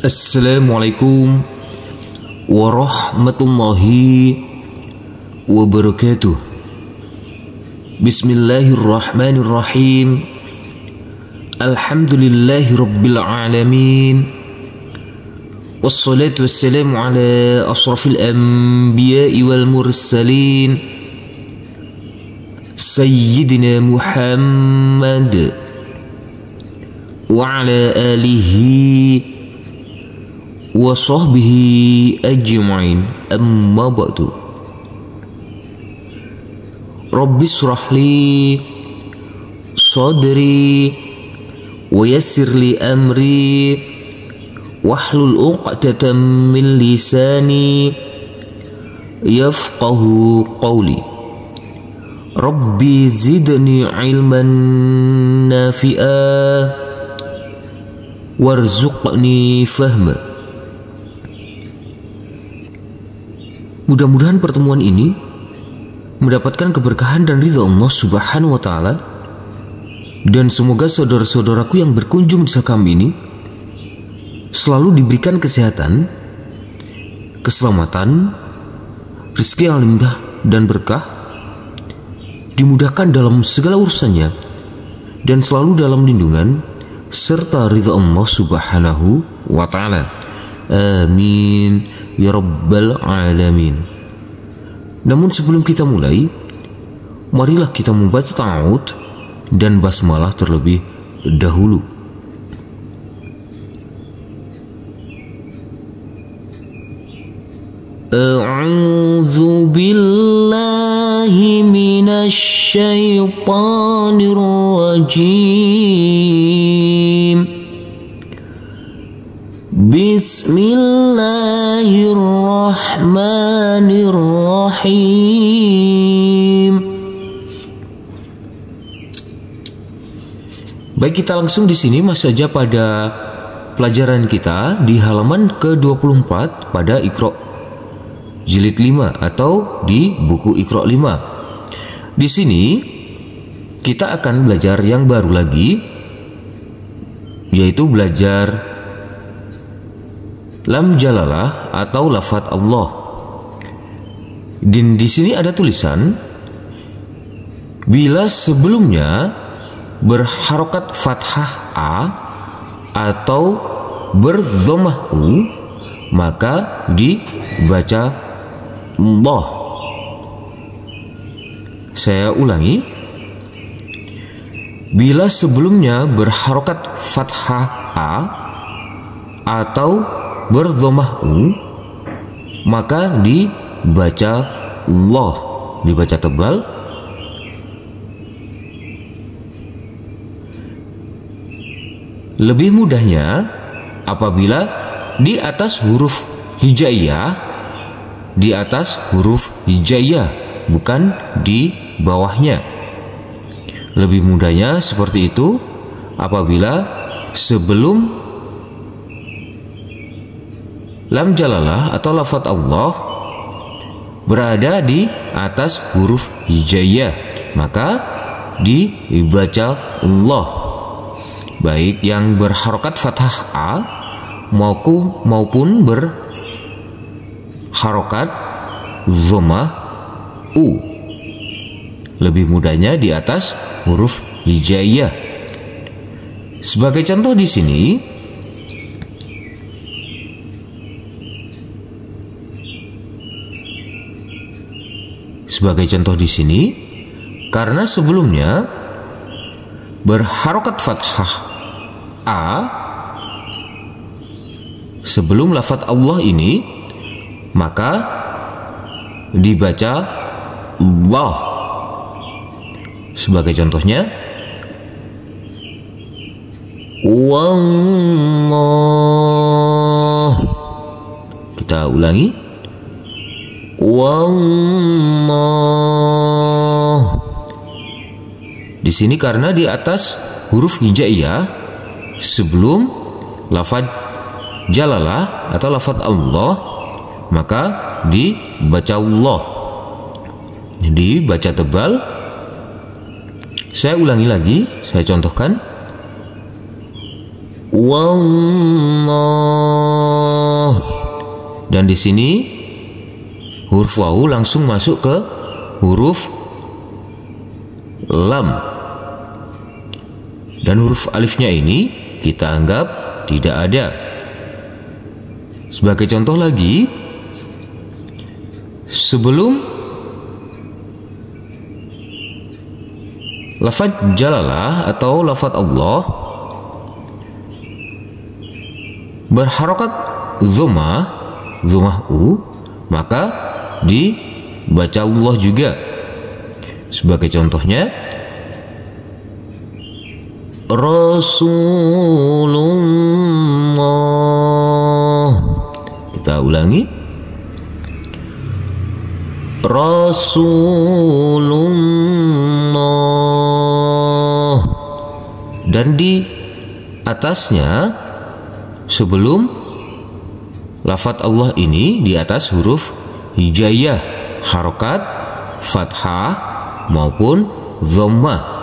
Assalamualaikum warahmatullahi wabarakatuh. Bismillahirrahmanirrahim. Alhamdulillahi rabbil alamin. Wassalatu wassalamu ala ashrafil anbiya'i wal mursalin Sayyidina Muhammad wa ala alihi wa sahbihi ajma'in, amma ba'du. Rabbi shrahli sadri wa yassir li amri wahlul 'uqdatam min lisani yafqahu qawli. Rabbi zidni ilman nafi'a warzuqni fahma. Mudah-mudahan pertemuan ini mendapatkan keberkahan dan ridha Allah Subhanahu wa Ta'ala, dan semoga saudara-saudaraku yang berkunjung di sekam ini selalu diberikan kesehatan, keselamatan, rezeki yang limpah dan berkah, dimudahkan dalam segala urusannya, dan selalu dalam lindungan serta ridha Allah Subhanahu wa Ta'ala. Amin ya rabbal alamin. Namun sebelum kita mulai, marilah kita membaca ta'awudz dan basmalah terlebih dahulu. A'udzu billahi minasy syaithanir rajim. Bismillahirrahmanirrahim. Baik, kita langsung di sini masih saja pada pelajaran kita di halaman ke-24 pada Iqra jilid 5 atau di buku Iqra 5. Di sini kita akan belajar yang baru lagi, yaitu belajar lam jalalah atau lafadz Allah. Dan di sini ada tulisan bila sebelumnya berharokat fathah a atau berdhammah u, maka dibaca Allah. Saya ulangi. Bila sebelumnya berharokat fathah a atau berdhammah u, maka dibaca Allah, dibaca tebal. Lebih mudahnya apabila di atas huruf hijaiyah, di atas huruf hijaiyah, bukan di bawahnya. Lebih mudahnya seperti itu apabila sebelum lam jalalah atau lafadz Allah berada di atas huruf hijaiyah, maka dibaca Allah. Baik yang berharokat fathah a maupun berharokat dhammah u. Lebih mudahnya di atas huruf hijaiyah. Sebagai contoh di sini, karena sebelumnya berharokat fathah a sebelum lafadz Allah ini, maka dibaca Allah. Sebagai contohnya, wallah. Kita ulangi. Wallah. Di sini karena di atas huruf hijaiyah sebelum lafadz jalalah atau lafadz Allah, maka dibaca Allah, dibaca tebal. Saya ulangi lagi, saya contohkan. wallah. Dan di sini huruf wawu langsung masuk ke huruf lam. Dan huruf alifnya ini kita anggap tidak ada. Sebagai contoh lagi, sebelum lafaz jalalah atau lafaz Allah berharokat dhammah u, maka dibaca Allah juga. Sebagai contohnya, Rasulullah. Kita ulangi, Rasulullah. Dan di atasnya sebelum lafaz Allah ini di atas huruf hijaiyah, harokat fathah maupun dhammah.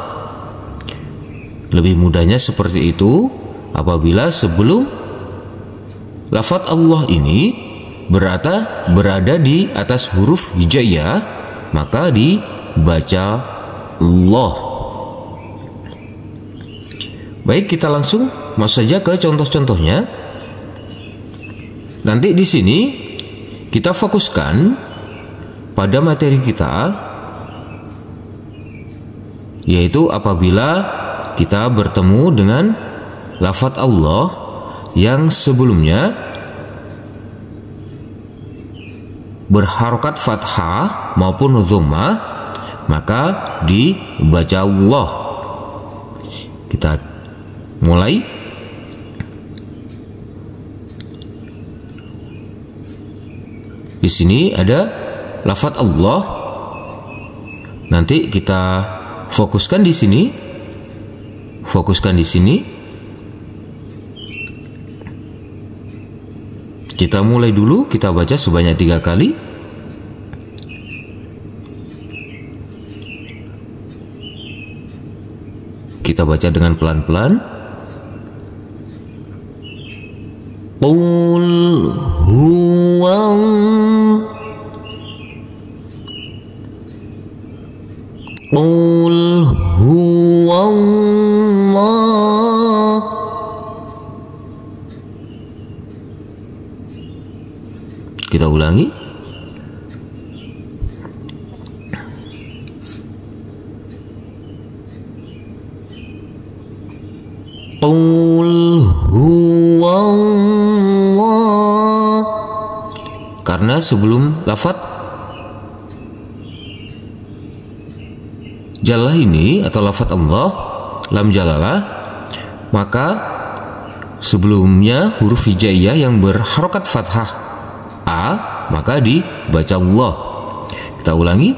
Lebih mudahnya seperti itu apabila sebelum lafaz Allah ini berada di atas huruf hijaiyah, maka dibaca Allah. Baik, kita langsung masuk saja ke contoh-contohnya. Nanti di sini kita fokuskan pada materi kita, yaitu apabila kita bertemu dengan lafaz Allah yang sebelumnya berharokat fathah maupun dhammah, maka dibaca Allah. Kita mulai. Di sini ada lafaz Allah. Nanti kita fokuskan di sini. Fokuskan di sini. Kita mulai dulu, kita baca sebanyak 3 kali. Kita baca dengan pelan-pelan. Qul huwallah. Kita ulangi. Qul huwallah. Karena sebelum lafaz jalalah ini atau lafaz Allah, lam jalalah, maka sebelumnya huruf hijaiyah yang berharokat fathah a, maka dibaca Allah. Kita ulangi.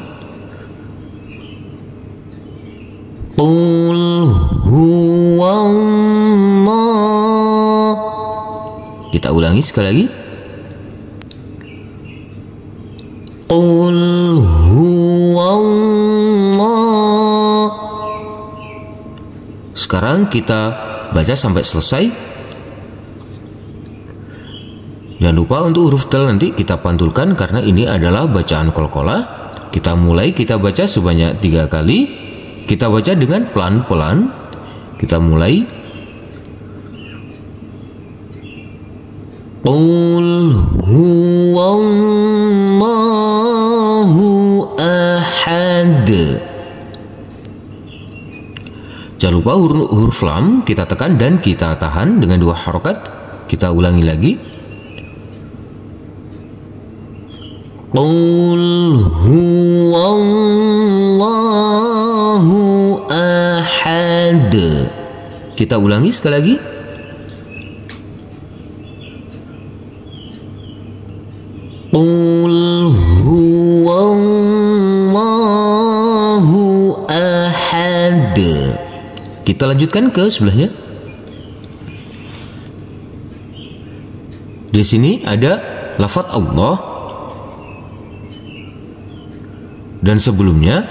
Qul huwallah. Kita ulangi sekali lagi. Qul huwallah. Sekarang kita baca sampai selesai. Jangan lupa untuk huruf dal nanti kita pantulkan karena ini adalah bacaan qalqalah. Kita mulai, kita baca sebanyak 3 kali. Kita baca dengan pelan-pelan. Kita mulai. Qul huwallahu ahad. Jangan lupa huruf lam kita tekan dan kita tahan dengan 2 harokat. Kita ulangi lagi. Qul huwallahu ahad. Kita ulangi sekali lagi. Qul huwallahu ahad. Kita lanjutkan ke sebelahnya. Di sini ada lafaz Allah dan sebelumnya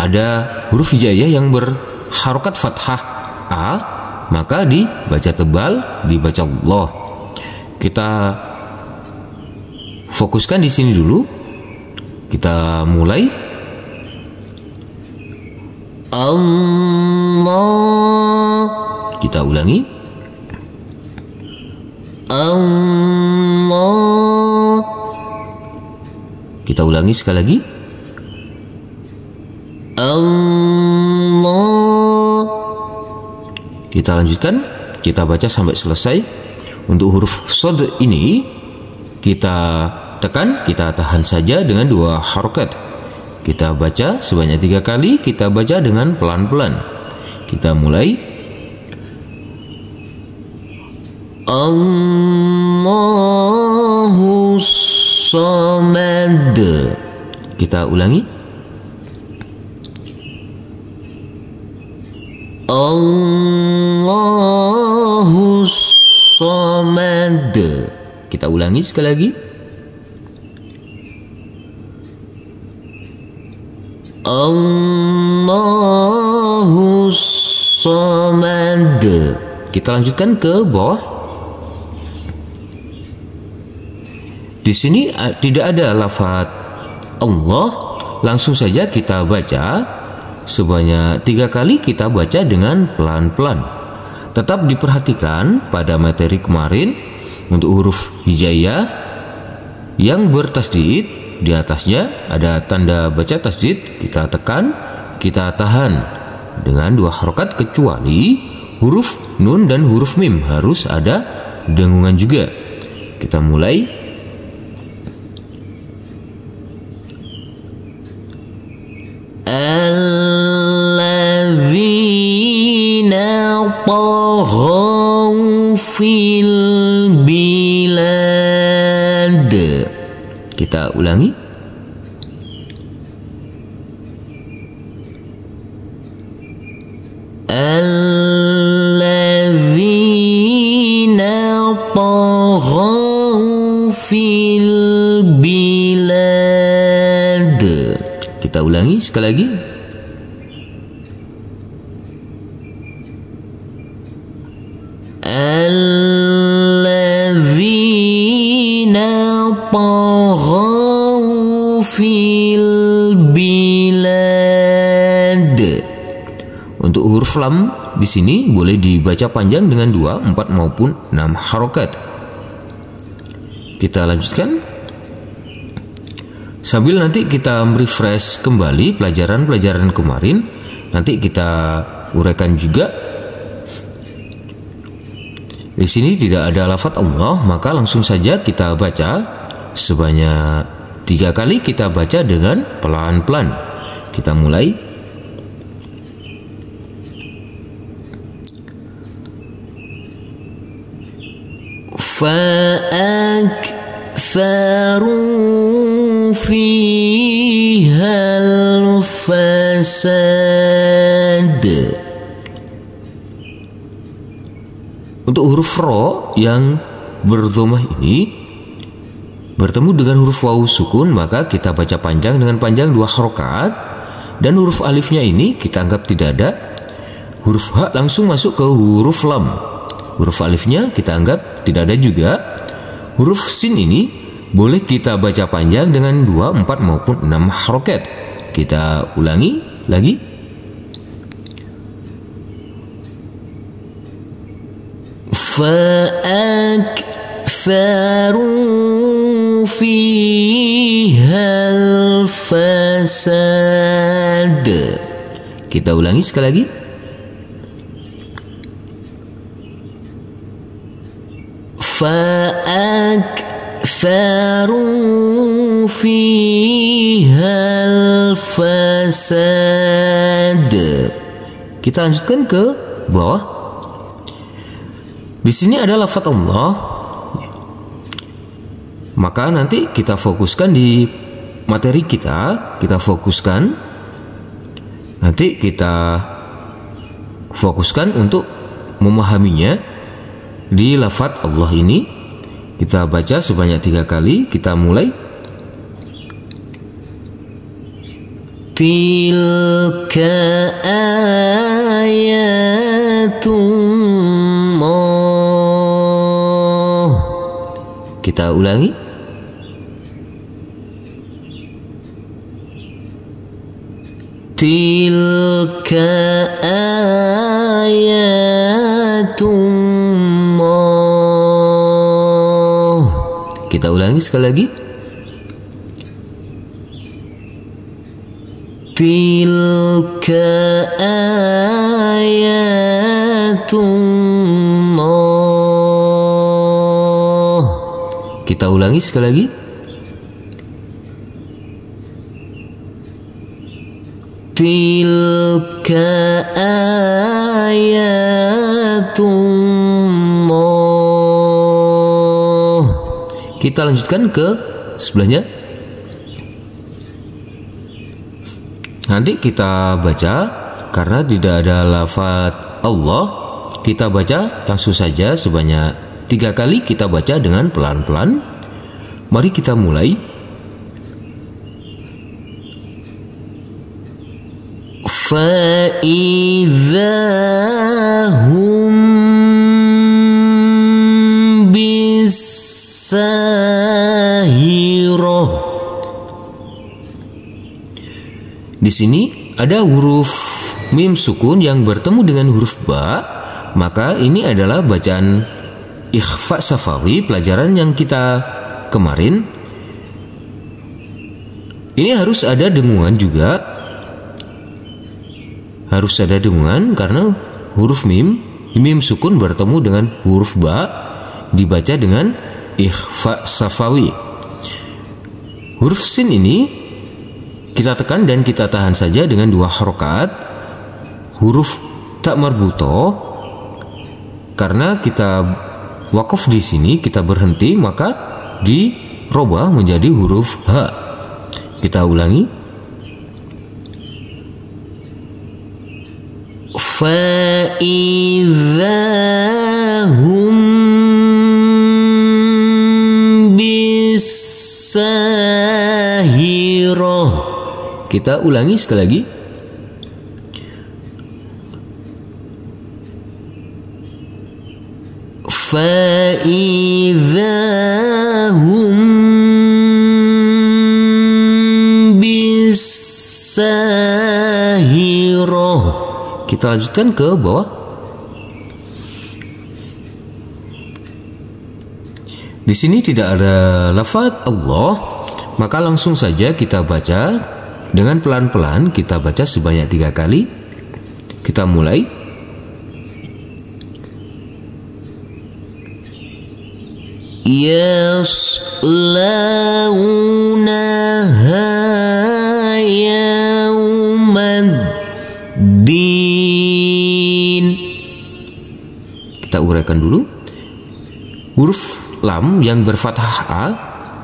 ada huruf hijaiyah yang berharokat fathah a, maka dibaca tebal, dibaca Allah. Kita fokuskan di sini dulu. Kita mulai. Allah. Kita ulangi. Allah. Kita ulangi sekali lagi. Allah. Kita lanjutkan. Kita baca sampai selesai. Untuk huruf shad ini kita tekan, kita tahan saja dengan 2 harokat. Kita baca sebanyak 3 kali. Kita baca dengan pelan-pelan. Kita mulai. Allahus Samad. Kita ulangi. Allahus Samad. Kita ulangi sekali lagi. Allahus Samad. Kita lanjutkan ke bawah. Di sini tidak ada lafaz Allah, langsung saja kita baca sebanyak 3 kali. Kita baca dengan pelan-pelan. Tetap diperhatikan pada materi kemarin untuk huruf hijaiyah yang bertasdid, di atasnya ada tanda baca tasdid. Kita tekan, kita tahan dengan 2 harokat, kecuali huruf nun dan huruf mim harus ada dengungan juga. Kita mulai. Alladzina taghaw fil bilad. Kita ulangi. Alladzina taghaw fil bilad. Kita ulangi sekali lagi. Alladzina taghaw fil bilad. Untuk huruf lam di sini boleh dibaca panjang dengan 2, 4 maupun 6 harokat. Kita lanjutkan. Sambil nanti kita merefresh kembali pelajaran-pelajaran kemarin, nanti kita uraikan juga. Di sini tidak ada lafaz Allah, maka langsung saja kita baca sebanyak 3 kali. Kita baca dengan pelan-pelan. Kita mulai. Fa'aktharu fihal fasad. Untuk huruf ro yang berdhamah ini bertemu dengan huruf waw sukun, maka kita baca panjang dengan panjang 2 harokat. Dan huruf alifnya ini kita anggap tidak ada. Huruf ha langsung masuk ke huruf lam. Huruf alifnya kita anggap tidak ada juga. Huruf sin ini boleh kita baca panjang dengan 2, 4 maupun 6 harokat. Kita ulangi lagi. Fa'aktharu fihal fasad. Kita ulangi sekali lagi. Fa'aktharu fihal fasad. Kita lanjutkan ke bawah. Di sini ada lafaz Allah. Maka nanti kita fokuskan di materi kita, kita fokuskan. Nanti kita fokuskan untuk memahaminya di lafaz Allah ini. Kita baca sebanyak 3 kali. Kita mulai. Tilka ayatun Kita ulangi. Tilka ayatullah. Kita ulangi sekali lagi. Tilka ayatullah. Kita ulangi sekali lagi. Tilka ayatullah. Kita lanjutkan ke sebelahnya. Nanti kita baca, karena tidak ada lafaz Allah, kita baca langsung saja sebanyak 3 kali. Kita baca dengan pelan-pelan. Mari kita mulai. فَإِذَا هُمْ بِالسَّاهِرَةِ. Di sini ada huruf mim sukun yang bertemu dengan huruf ba, maka ini adalah bacaan ikhfa safawi pelajaran yang kita kemarin. Ini harus ada dengungan juga. Harus ada dengungan karena huruf mim sukun bertemu dengan huruf ba, dibaca dengan ikhfa safawi. Huruf sin ini kita tekan dan kita tahan saja dengan 2 harokat. Huruf tak marbutoh, karena kita wakaf di sini, kita berhenti, maka dirubah menjadi huruf ha. Kita ulangi. فَإِذَا هُمْ بِالسَّاهِرَةِ. Kita ulangi sekali lagi. فَإِذَا هُمْ بِالسَّاهِرَةِ. Kita lanjutkan ke bawah. Di sini tidak ada lafaz Allah, maka langsung saja kita baca dengan pelan-pelan. Kita baca sebanyak 3 kali. Kita mulai. Yaslaunaha yaumaddin. Kita uraikan dulu. Huruf lam yang berfathah a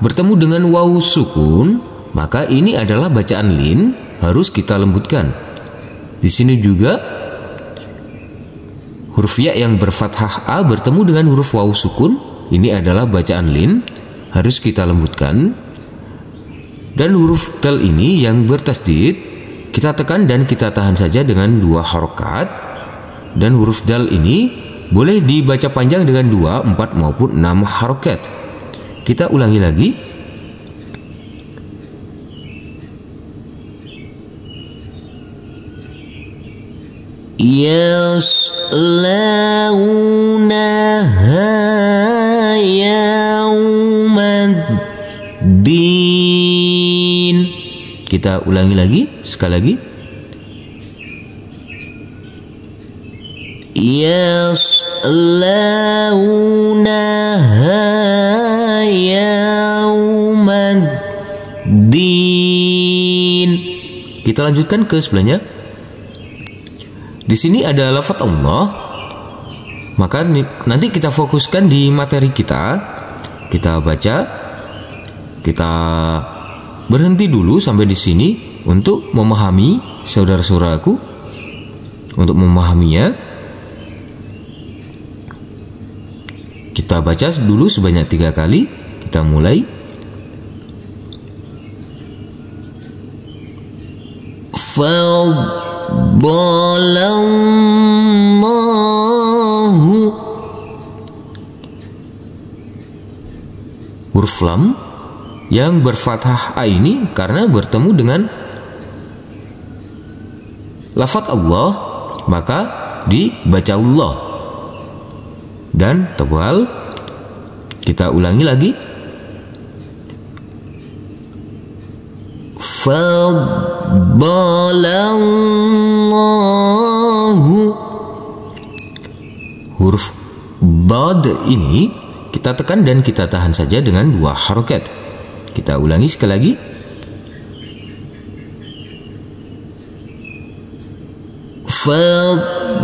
bertemu dengan waw sukun, maka ini adalah bacaan lin, harus kita lembutkan. Di sini juga huruf ya yang berfathah a bertemu dengan huruf waw sukun, ini adalah bacaan lin, harus kita lembutkan. Dan huruf dal ini yang bertasdid, kita tekan dan kita tahan saja dengan 2 harokat. Dan huruf dal ini boleh dibaca panjang dengan 2, 4 maupun 6 harokat. Kita ulangi lagi. Yaslaunaha yaumaddin. Kita ulangi lagi, sekali lagi. Yaslaunaha yaumaddin. Kita lanjutkan ke sebelahnya. Di sini ada lafaz Allah, maka nanti kita fokuskan di materi kita. Kita baca, kita berhenti dulu sampai di sini untuk memahami, saudara-saudaraku, untuk memahaminya. Kita baca dulu sebanyak 3 kali. Kita mulai. Faddalallahu. huruf lam yang berfathah a ini karena bertemu dengan lafaz Allah, maka dibaca Allah. Dan tebal, kita ulangi lagi. Faddalallahu. Huruf bad ini kita tekan dan kita tahan saja dengan 2 harokat. Kita ulangi sekali lagi. Faddalallahu.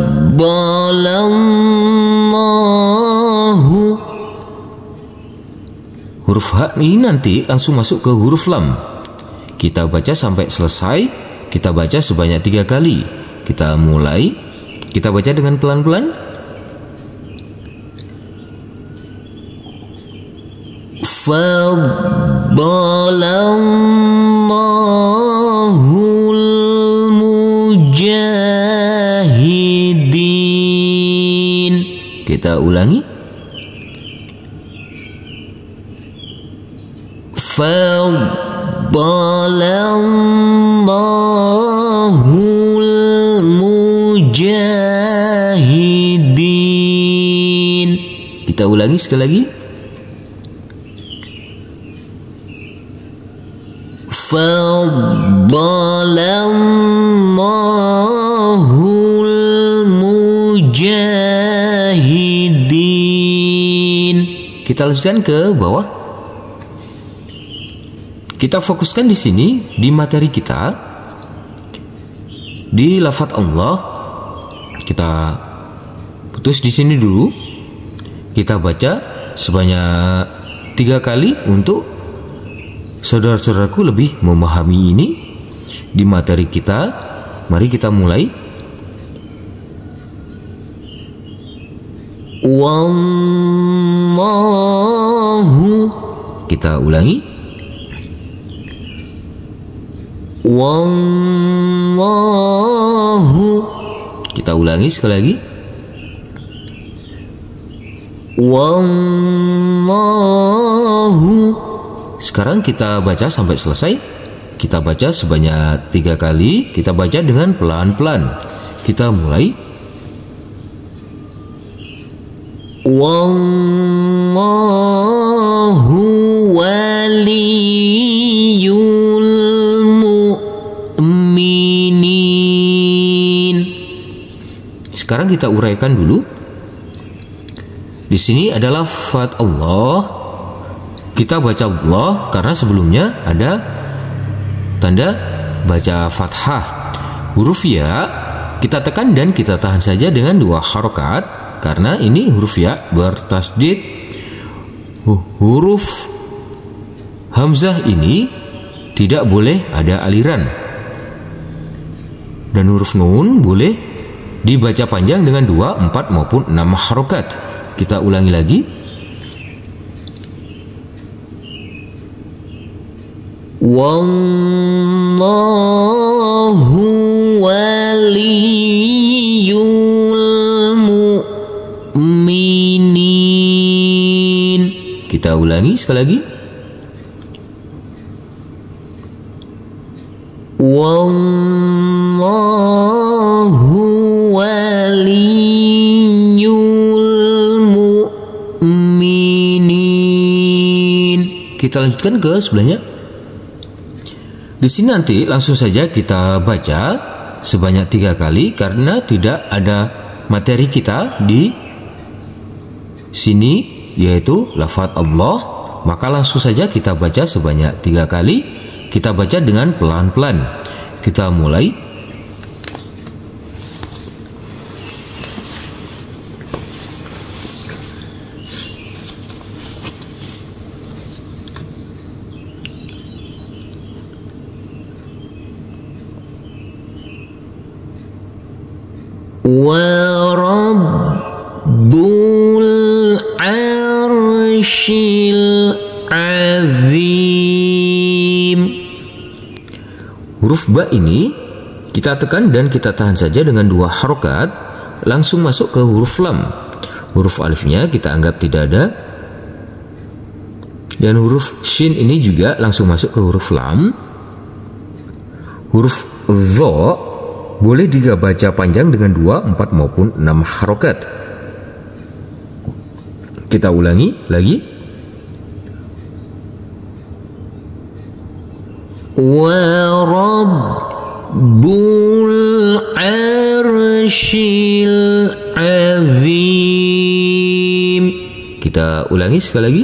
Huruf H ini nanti langsung masuk ke huruf lam. Kita baca sampai selesai. Kita baca sebanyak 3 kali. Kita mulai. Kita baca dengan pelan-pelan. Faddalallahul mujahidin. Kita ulangi. Faddalallahul mujahidin. Kita ulangi sekali lagi. Faddalallahul mujahidin. Kita lanjutkan ke bawah. Kita fokuskan di sini di materi kita di lafaz Allah. Kita putus di sini dulu. Kita baca sebanyak 3 kali untuk saudara-saudaraku lebih memahami ini di materi kita. Mari kita mulai. Wallahu. Kita ulangi. Wallahu. Kita ulangi sekali lagi. Wallahu. Sekarang kita baca sampai selesai. Kita baca sebanyak 3 kali. Kita baca dengan pelan-pelan. Kita mulai. Wallahu waliyul mu'minin. Sekarang kita uraikan dulu. Di sini adalah lafaz Allah. Kita baca Allah karena sebelumnya ada tanda baca fathah. Huruf ya kita tekan dan kita tahan saja dengan 2 harokat karena ini huruf ya bertasdid. Huruf hamzah ini tidak boleh ada aliran. Dan huruf nun boleh dibaca panjang dengan 2, 4 maupun 6 harokat. Kita ulangi lagi. Wallahu waliyul mu'minin. Kita ulangi sekali lagi. Wallahu waliyul mu'minin. Kita lanjutkan ke sebelahnya. Di sini nanti langsung saja kita baca sebanyak 3 kali karena tidak ada materi kita di sini yaitu lafaz Allah, maka langsung saja kita baca sebanyak 3 kali. Kita baca dengan pelan-pelan. Kita mulai. Wa rabbul arsyil azim. Huruf ba ini kita tekan dan kita tahan saja dengan 2 harokat, langsung masuk ke huruf lam. Huruf alifnya kita anggap tidak ada Dan huruf shin ini juga langsung masuk ke huruf lam. Huruf dha boleh dibaca panjang dengan 2, 4 maupun 6 harokat. Kita ulangi lagi. Wa rabbul arsyil azim. Kita ulangi sekali lagi.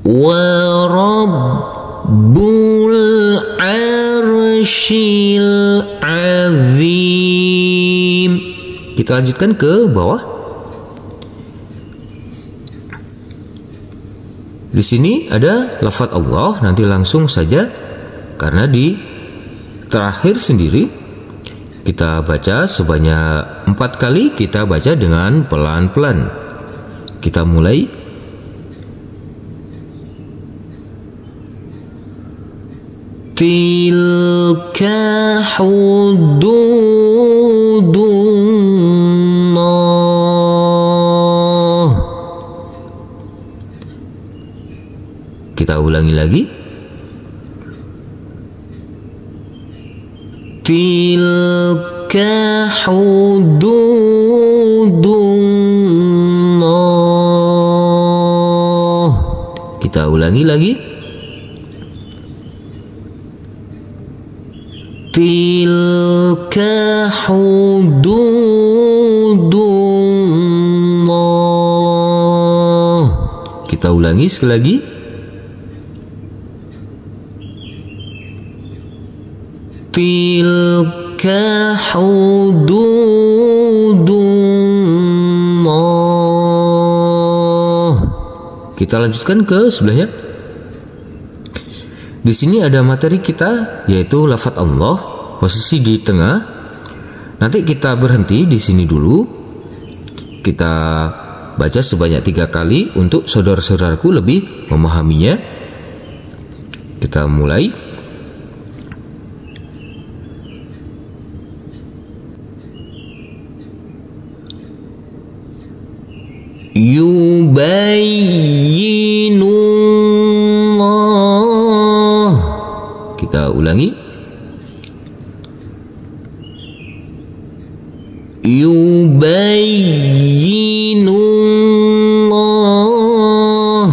Wa rabbul arsyil azim. Kita lanjutkan ke bawah. Di sini ada lafaz Allah, nanti langsung saja karena di terakhir sendiri kita baca sebanyak 4 kali, kita baca dengan pelan-pelan. Kita mulai. Tilka hududullah. Kita ulangi lagi. Tilka hududullah. Kita ulangi lagi. Tilka hududullah. Kita ulangi sekali lagi. Tilka hududullah. Kita lanjutkan ke sebelahnya. Di sini ada materi kita, yaitu lafaz Allah, posisi di tengah. Nanti kita berhenti di sini dulu. Kita baca sebanyak 3 kali untuk saudara-saudaraku lebih memahaminya. Kita mulai. Yubayyinullah. Kita ulangi. Yubayyinullah.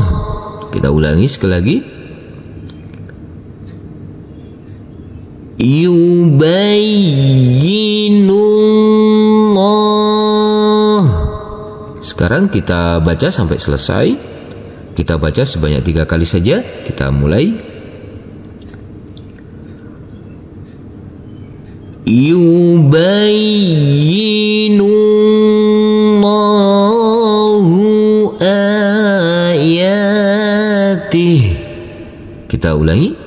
Kita ulangi sekali lagi. Yubayyinullah. Sekarang kita baca sampai selesai. Kita baca sebanyak 3 kali saja. Kita mulai. Yubayyinullahu ayatih. Kita ulangi.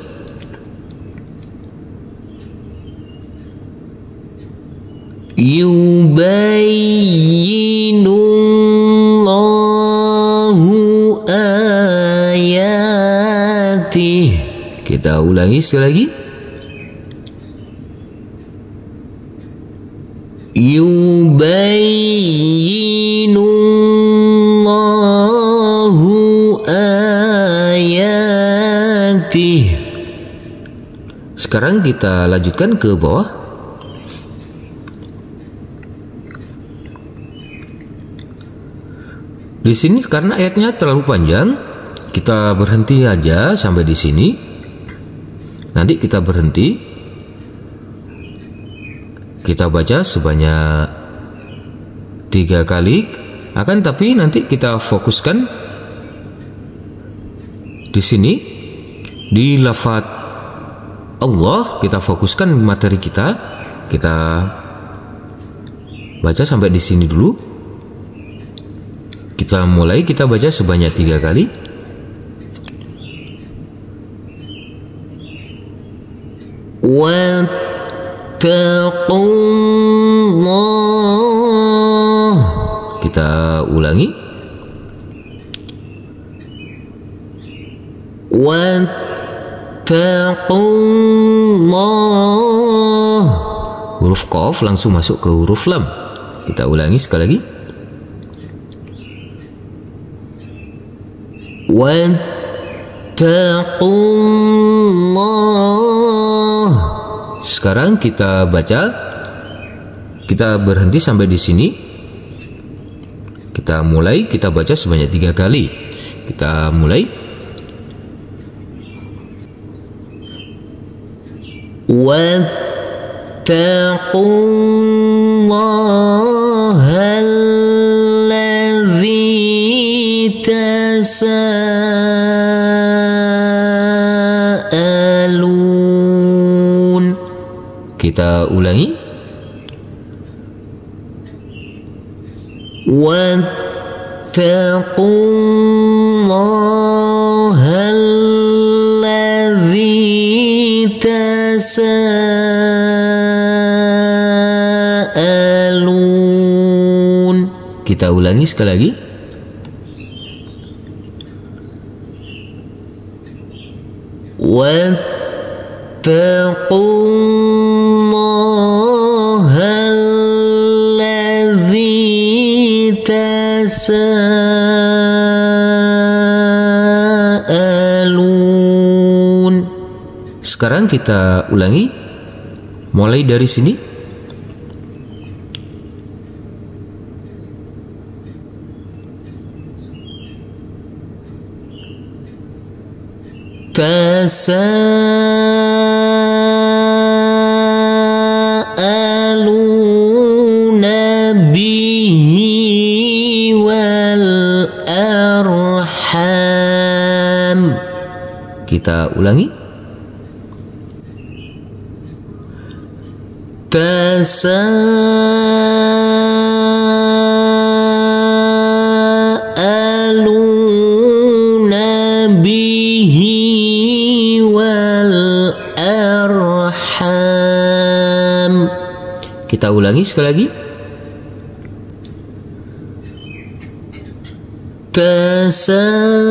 Yubayyinullahu ayatih. Kita ulangi sekali lagi. Yubayyinullahu ayatih. Sekarang kita lanjutkan ke bawah. Di sini karena ayatnya terlalu panjang, kita berhenti aja sampai di sini. Nanti kita berhenti. Kita baca sebanyak 3 kali. Tapi nanti kita fokuskan di sini di lafaz Allah. Kita fokuskan materi kita. Kita baca sampai di sini dulu. Kita mulai. Kita baca sebanyak 3 kali. Wattaqullah. Kita ulangi. Wattaqullah. Huruf qaf langsung masuk ke huruf lam. Kita ulangi sekali lagi. wattaqullah. Sekarang kita baca, kita berhenti sampai di sini. Kita mulai, kita baca sebanyak 3 kali. Kita mulai. Wattaqullaha alladzi tasaalun. Kita ulangi. Wattaqullaha alladzi tasaalun. Kita ulangi sekali lagi. Wattaqullaha alladzi tasaalun. Sekarang kita ulangi, mulai dari sini. Tasaaluna bihi wal arham. Kita ulangi. Tasaaluna bihi wal arham. Kita ulangi sekali lagi. Tasaaluna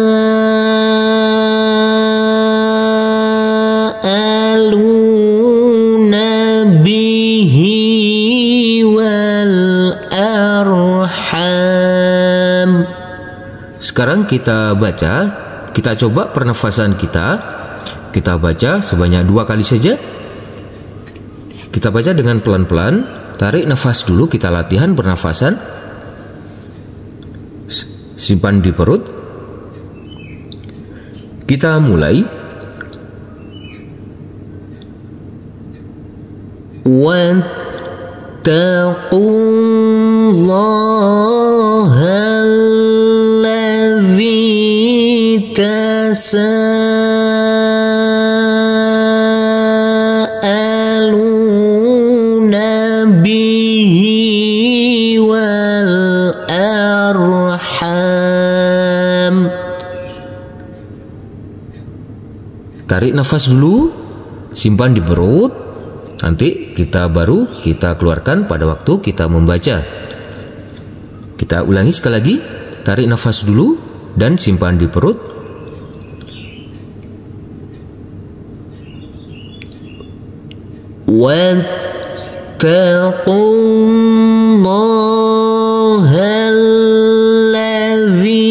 bihi wal arham. Sekarang kita baca, kita coba pernafasan kita. Kita baca sebanyak 2 kali saja. Kita baca dengan pelan-pelan. Tarik nafas dulu, kita latihan pernafasan. Simpan di perut. Kita mulai. Wattaqullaha alladzi tasaaluna bihi wal arham. Tarik nafas dulu, simpan di perut. Nanti kita keluarkan pada waktu kita membaca. Kita ulangi sekali lagi. Tarik nafas dulu dan simpan di perut. Wattaqullaha alladzi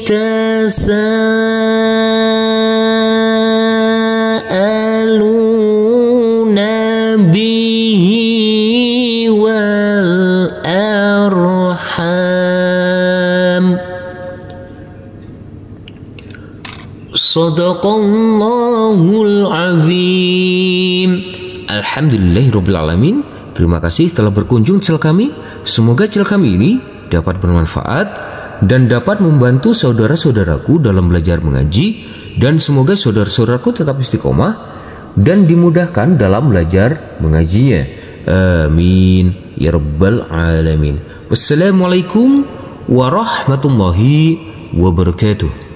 tasaaluna bihi wal arham. Shadaqallahul azim. Alhamdulillahirabbil alamin. Terima kasih telah berkunjung channel kami. Semoga channel kami ini dapat bermanfaat dan dapat membantu saudara-saudaraku dalam belajar mengaji, dan semoga saudara-saudaraku tetap istiqomah dan dimudahkan dalam belajar mengajinya. Amin ya rabbal alamin. Wassalamualaikum warahmatullahi wabarakatuh.